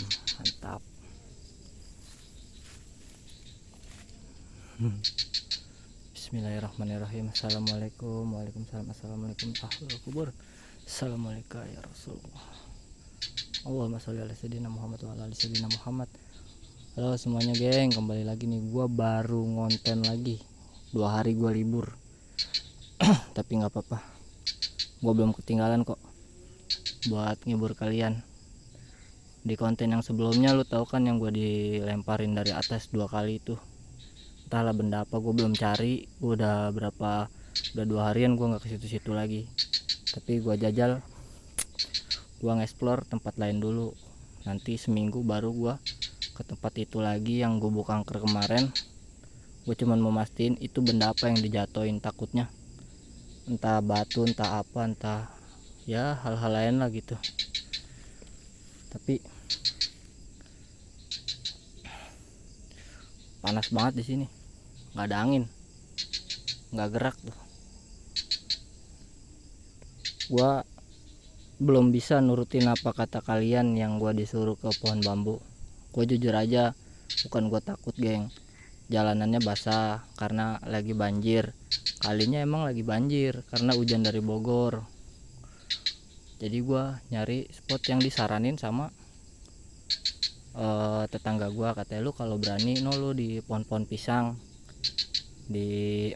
Mantap. Bismillahirrahmanirrahim. Assalamualaikum. Waalaikumsalam. Assalamualaikum ahlul kubur. Assalamualaikum ya Rasulullah. Allahumma sholli ala sayyidina Muhammad wa ala ali sayyidina Muhammad. Halo semuanya geng, kembali lagi nih. Gua baru ngonten lagi. 2 hari gua libur. Tapi nggak apa-apa. Gua belum ketinggalan kok buat ngibur kalian. Di konten yang sebelumnya lu tahu kan yang gua dilemparin dari atas 2 kali itu. Entahlah benda apa, gue belum cari. Gue udah 2 harian gue nggak ke situ-situ lagi. Tapi gue jajal, gue nge-explore tempat lain dulu. Nanti seminggu baru gue ke tempat itu lagi yang gue buka angker kemarin. Gue cuman mau mastiin itu benda apa yang dijatoin, takutnya entah batu, entah apa, entah ya hal-hal lain lah gitu. Tapi panas banget di sini, nggak ada angin, nggak gerak tuh. Gua belum bisa nurutin apa kata kalian yang gua disuruh ke pohon bambu. Gua jujur aja, bukan gua takut geng, jalanannya basah karena lagi banjir. Kalinya emang lagi banjir karena hujan dari Bogor. Jadi gua nyari spot yang disaranin sama tetangga gua. Katanya lu kalau berani lu di pohon-pohon pisang di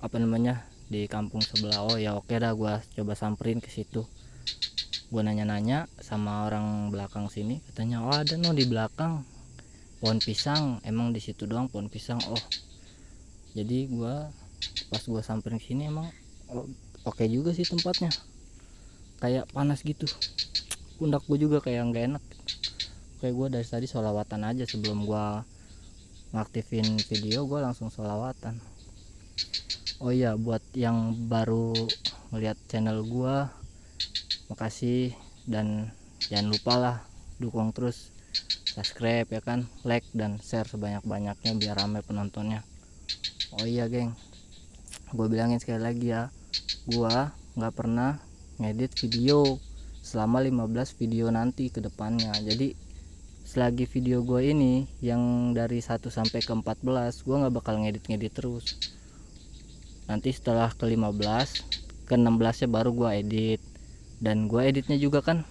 apa namanya, di kampung sebelah. Oh ya oke dah, gua coba samperin ke situ. Gua nanya-nanya sama orang belakang sini, katanya oh ada di belakang pohon pisang, emang di situ doang pohon pisang. Oh jadi pas gua samperin ke sini emang oke juga sih tempatnya, kayak panas gitu. Pundak gua juga kayak nggak enak. Kayak gua dari tadi sholawatan aja sebelum gua ngaktifin video, gua langsung sholawatan. Oh iya, buat yang baru melihat channel gua, makasih, dan jangan lupa lah dukung terus, subscribe ya kan, like dan share sebanyak-banyaknya biar rame penontonnya. Oh iya geng, gue bilangin sekali lagi ya, gua nggak pernah ngedit video selama 15 video nanti ke depannya. Jadi selagi video gue ini yang dari 1 sampai ke 14, gue nggak bakal ngedit terus. Nanti setelah ke 15, ke 16 nya baru gue edit. Dan gue editnya juga kan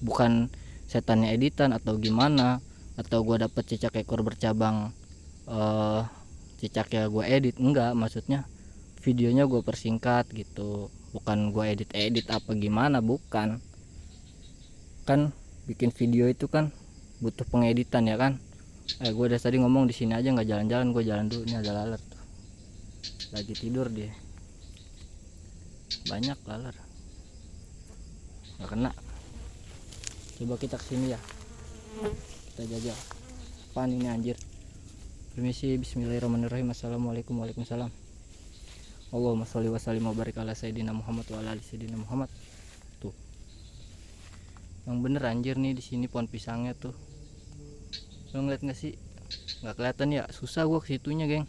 bukan setannya editan atau gimana, atau gue dapet cicak ekor bercabang cicak ya gue edit, enggak. Maksudnya videonya gue persingkat gitu, bukan gue edit apa gimana, bukan. Kan bikin video itu kan butuh pengeditan ya kan. Gue dari tadi ngomong di sini aja nggak jalan-jalan, gue jalan dulu. Ini ada laler tuh, lagi tidur dia, banyak laler nggak kena. Coba kita kesini ya, kita jajal. Apaan ini anjir? Permisi, bismillahirrahmanirrahim. Assalamualaikum. Waalaikumsalam. Allahumma sholli wa sallim wa barik ala sayyidina Muhammad wa ala ali sayyidina Muhammad. Tuh yang bener anjir nih, di sini pohon pisangnya tuh. Lo ngeliat nggak sih? Nggak kelihatan ya, susah gua kesitunya geng.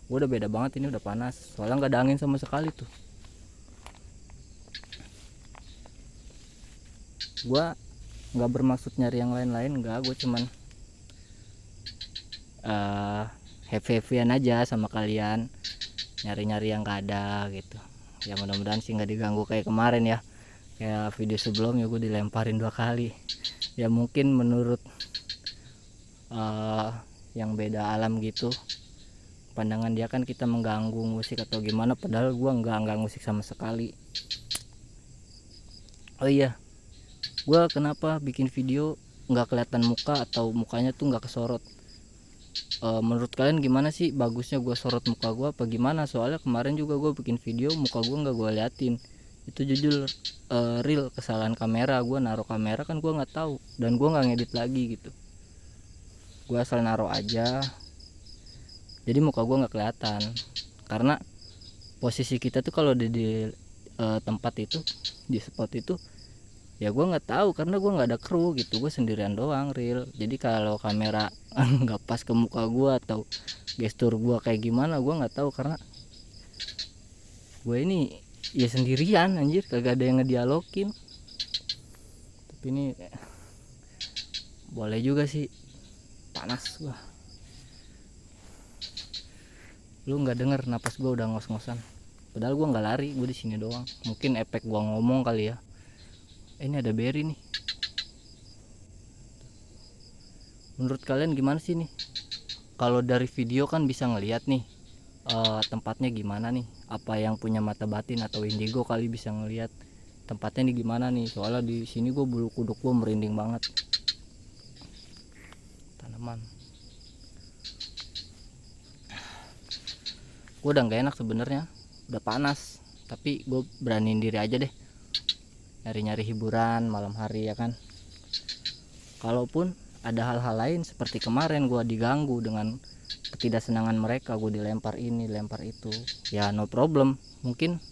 Gua udah beda banget, ini udah panas soalnya nggak ada angin sama sekali tuh. Gua nggak bermaksud nyari yang lain-lain, nggak. Gue cuman happy-happyan aja sama kalian, nyari-nyari yang nggak ada gitu. Ya mudah-mudahan sih nggak diganggu kayak kemarin ya, kayak video sebelumnya gue dilemparin 2 kali. Ya mungkin menurut yang beda alam gitu, pandangan dia kan kita mengganggu musik atau gimana, padahal gue nggak musik sama sekali. Oh iya, gue kenapa bikin video nggak kelihatan muka atau mukanya tuh nggak kesorot? Menurut kalian gimana sih, bagusnya gue sorot muka gue apa gimana? Soalnya kemarin juga gue bikin video muka gue nggak gue liatin. Itu jujur real kesalahan kamera. Gue naruh kamera kan gue nggak tahu, dan gue nggak ngedit lagi gitu. Gue asal naruh aja, jadi muka gue nggak kelihatan. Karena posisi kita tuh kalau di tempat itu, di spot itu, ya gue nggak tahu karena gue nggak ada kru gitu. Gue sendirian doang real. Jadi kalau kamera nggak pas ke muka gue atau gestur gue kayak gimana, gue nggak tahu. Karena gue ini ya sendirian anjir, kagak ada yang ngedialogin. Tapi ini boleh juga sih, panas gua. Lu nggak denger napas gua udah ngos-ngosan, padahal gua nggak lari, gua di sini doang. Mungkin efek gua ngomong kali ya. Ini ada berry nih. Menurut kalian gimana sih nih? Kalau dari video kan bisa ngeliat nih tempatnya gimana nih. Apa yang punya mata batin atau indigo kali bisa ngeliat tempatnya nih gimana nih. Soalnya di sini gue bulu kuduk gue merinding banget. Tanaman. Gue udah nggak enak sebenarnya, udah panas. Tapi gue beraniin diri aja deh. Nyari-nyari hiburan malam hari ya kan. Kalaupun ada hal-hal lain seperti kemarin gue diganggu dengan ketidaksenangan mereka, gue dilempar ini lempar itu, ya no problem. Mungkin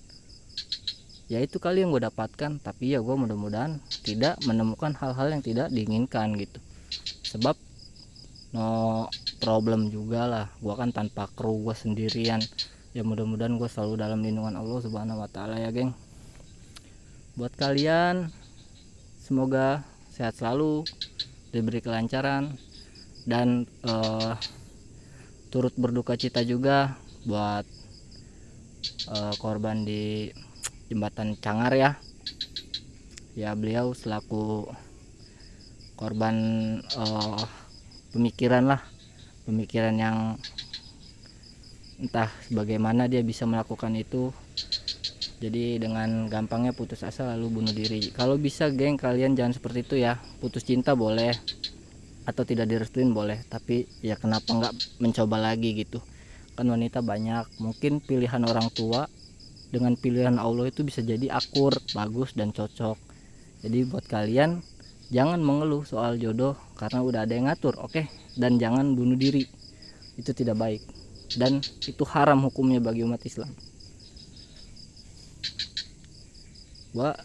ya itu kali yang gue dapatkan, tapi ya gue mudah-mudahan tidak menemukan hal-hal yang tidak diinginkan gitu. Sebab no problem juga lah, gue kan tanpa kru, gue sendirian. Ya mudah-mudahan gue selalu dalam lindungan Allah Subhanahu wa Ta'ala ya geng. Buat kalian semoga sehat selalu, diberi kelancaran, dan turut berduka cita juga buat korban di jembatan Cangar ya. Ya beliau selaku korban pemikiran yang entah bagaimana dia bisa melakukan itu. Jadi dengan gampangnya putus asa lalu bunuh diri. Kalau bisa geng, kalian jangan seperti itu ya. Putus cinta boleh atau tidak direstuin boleh, tapi ya kenapa nggak mencoba lagi gitu. Kan wanita banyak, mungkin pilihan orang tua dengan pilihan Allah itu bisa jadi akur, bagus dan cocok. Jadi buat kalian jangan mengeluh soal jodoh karena udah ada yang ngatur, oke? Dan jangan bunuh diri, itu tidak baik dan itu haram hukumnya bagi umat Islam. Gua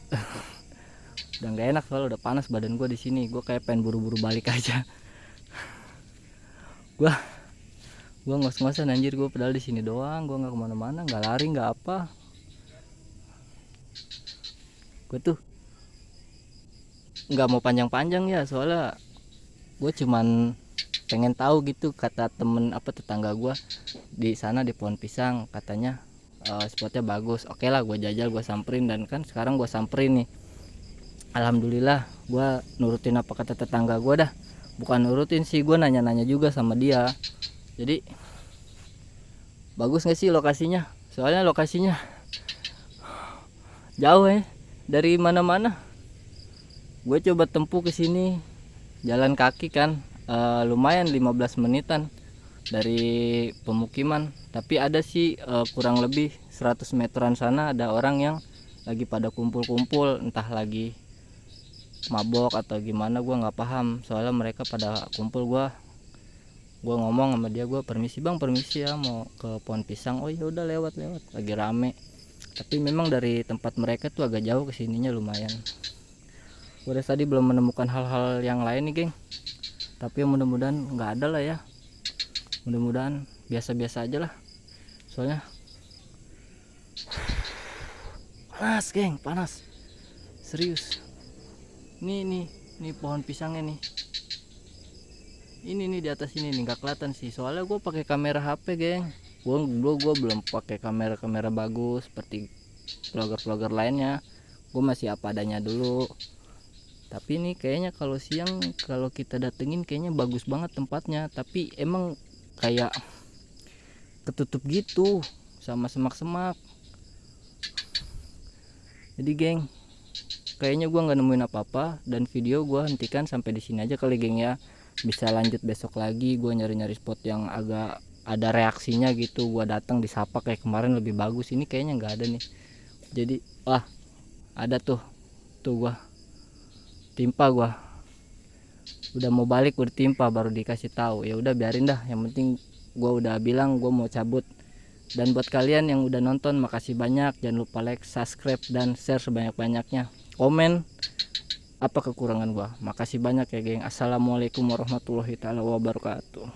udah nggak enak soalnya udah panas badan gue di sini. Gue kayak pengen buru-buru balik aja. gue ngos-ngosan anjir, gue padahal di sini doang, gue nggak kemana-mana, nggak lari nggak apa. Gue tuh nggak mau panjang-panjang ya, soalnya gue cuman pengen tahu gitu. Kata temen tetangga gue di sana di pohon pisang, katanya spotnya bagus. Oke lah, gue jajal, gue samperin, dan kan sekarang gue samperin nih. Alhamdulillah gue nurutin apa kata tetangga gue dah. Bukan nurutin sih, gue nanya-nanya juga sama dia. Jadi bagus gak sih lokasinya? Soalnya lokasinya jauh ya dari mana-mana. Gue coba tempuh ke sini jalan kaki kan, lumayan 15 menitan dari pemukiman. Tapi ada sih kurang lebih 100 meteran sana ada orang yang lagi pada kumpul-kumpul, entah lagi mabok atau gimana, gue nggak paham. Soalnya mereka pada kumpul, gue ngomong sama dia, gue permisi bang, permisi ya mau ke pohon pisang. Oh ya udah, lewat lagi rame. Tapi memang dari tempat mereka tuh agak jauh, kesininya lumayan. Gue dari tadi belum menemukan hal-hal yang lain nih geng, tapi mudah-mudahan nggak ada lah ya. Mudah-mudahan biasa-biasa aja lah, soalnya panas geng, panas serius. Nih pohon pisangnya nih, ini nih di atas ini nih, nggak kelihatan sih soalnya gue pakai kamera HP geng. Gue belum pakai kamera bagus seperti vlogger lainnya. Gue masih apa adanya dulu. Tapi ini kayaknya kalau siang kalau kita datengin kayaknya bagus banget tempatnya, tapi emang kayak ketutup gitu sama semak-semak. Jadi geng, kayaknya gue nggak nemuin apa-apa, dan video gue hentikan sampai di sini aja kali geng ya. Bisa lanjut besok lagi, gue nyari-nyari spot yang agak ada reaksinya gitu. Gue datang disapa kayak kemarin lebih bagus. Ini kayaknya nggak ada nih. Jadi ada tuh gue timpa, gue udah mau balik udah timpa baru dikasih tahu. Ya udah biarin dah, yang penting gue udah bilang gue mau cabut. Dan buat kalian yang udah nonton, makasih banyak. Jangan lupa like, subscribe, dan share sebanyak-banyaknya. Komen apa kekurangan gua. Makasih banyak ya geng. Assalamualaikum warahmatullahi taala wabarakatuh.